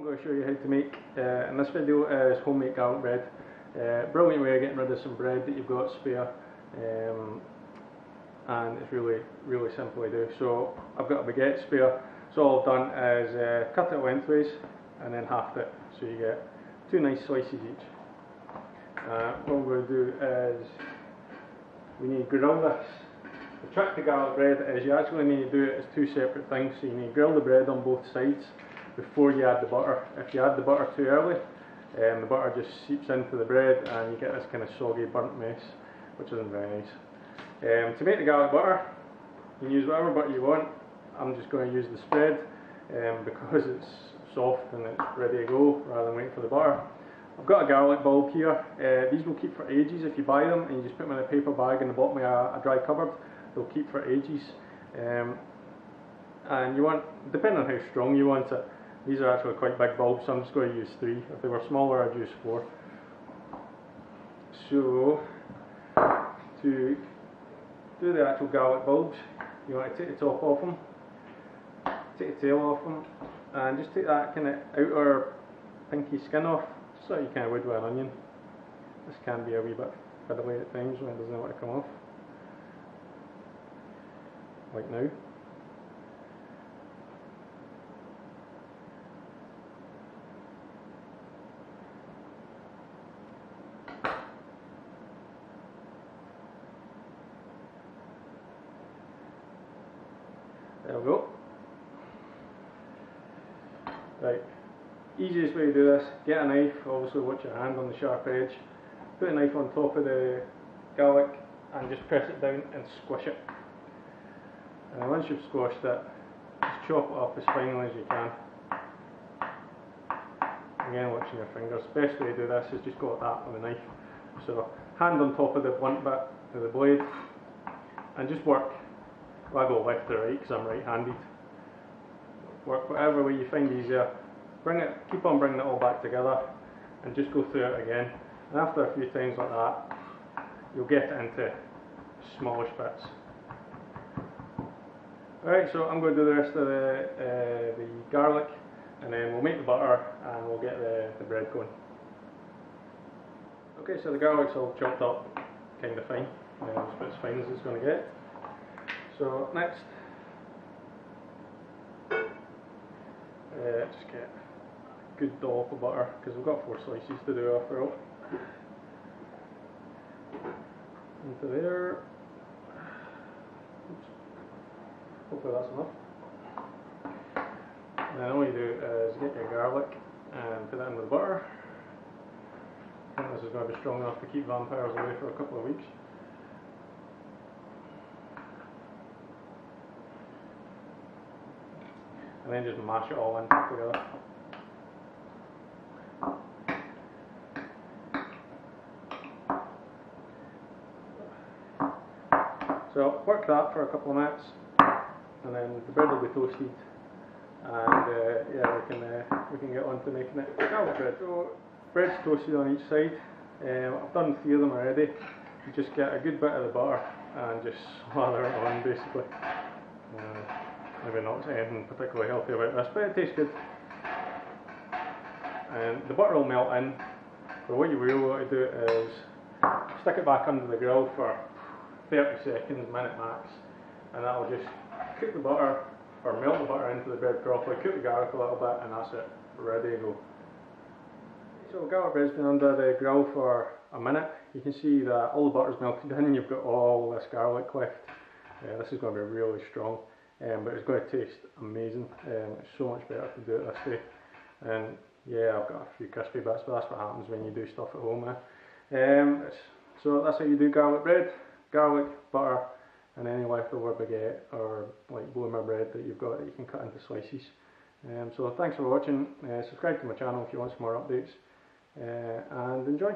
going to show you how to make in this video is homemade garlic bread. Brilliant way of getting rid of some bread that you've got spare, and it's really simple to do. So I've got a baguette spare, so all I've done is cut it lengthways and then halved it, so you get two nice slices each. What we're going to do is we need to grill this. The trick to garlic bread is you actually need to do it as two separate things, so you need to grill the bread on both sides before you add the butter. If you add the butter too early, the butter just seeps into the bread and you get this kind of soggy burnt mess, which isn't very nice. To make the garlic butter, you can use whatever butter you want. I'm just going to use the spread because it's soft and it's ready to go rather than waiting for the butter. I've got a garlic bulb here. These will keep for ages if you buy them and you just put them in a paper bag in the bottom of a dry cupboard. They'll keep for ages. And you want, depending on how strong you want it, these are actually quite big bulbs, so I'm just going to use 3. If they were smaller, I'd use 4. So, to do the actual garlic bulbs, you want to take the top off them, take the tail off them, and just take that kind of outer pinky skin off, just like you kind of would with an onion. This can be a wee bit fiddly at times when it doesn't want to come off, like now. There we go. Right, easiest way to do this, get a knife, obviously watch your hand on the sharp edge, put a knife on top of the garlic and just press it down and squish it. And then once you've squashed it, just chop it up as finely as you can. Again, watching your fingers. Best way to do this is just go like that with a knife. So, hand on top of the blunt bit of the blade and just work. Well, I go left to right because I'm right-handed. Work whatever way you find easier. Keep on bringing it all back together, and just go through it again. And after a few times like that, you'll get it into smallish bits. Alright, so I'm going to do the rest of the garlic, and then we'll make the butter and we'll get the bread going. Okay, so the garlic's all chopped up, kind of fine, just about as fine as it's going to get. So next, just get a good dollop of butter, because we've got 4 slices to do after all. Into there. Oops. Hopefully that's enough. And then all you do is get your garlic and put that in with the butter. I think this is going to be strong enough to keep vampires away for a couple of weeks. And then just mash it all in together. So work that for a couple of minutes, and then the bread will be toasted, and yeah, we can get on to making it garlic bread. So bread's toasted on each side. I've done 3 of them already. You just get a good bit of the butter and just slather it on basically. Maybe not anything particularly healthy about this, but it tastes good. And the butter will melt in, but what you really want to do is stick it back under the grill for 30 seconds, minute max, and that will just cook the butter, or melt the butter into the bread properly, cook the garlic a little bit, and that's it, ready to go. So garlic bread's been under the grill for a minute. You can see that all the butter's melted in, you've got all this garlic left. This is going to be really strong. But it's going to taste amazing. It's so much better to do it this way. And yeah, I've got a few crispy bits, but that's what happens when you do stuff at home. So that's how you do garlic bread. Garlic, butter, and any leftover baguette or like bloomer bread that you've got that you can cut into slices. So thanks for watching. Subscribe to my channel if you want some more updates, and enjoy.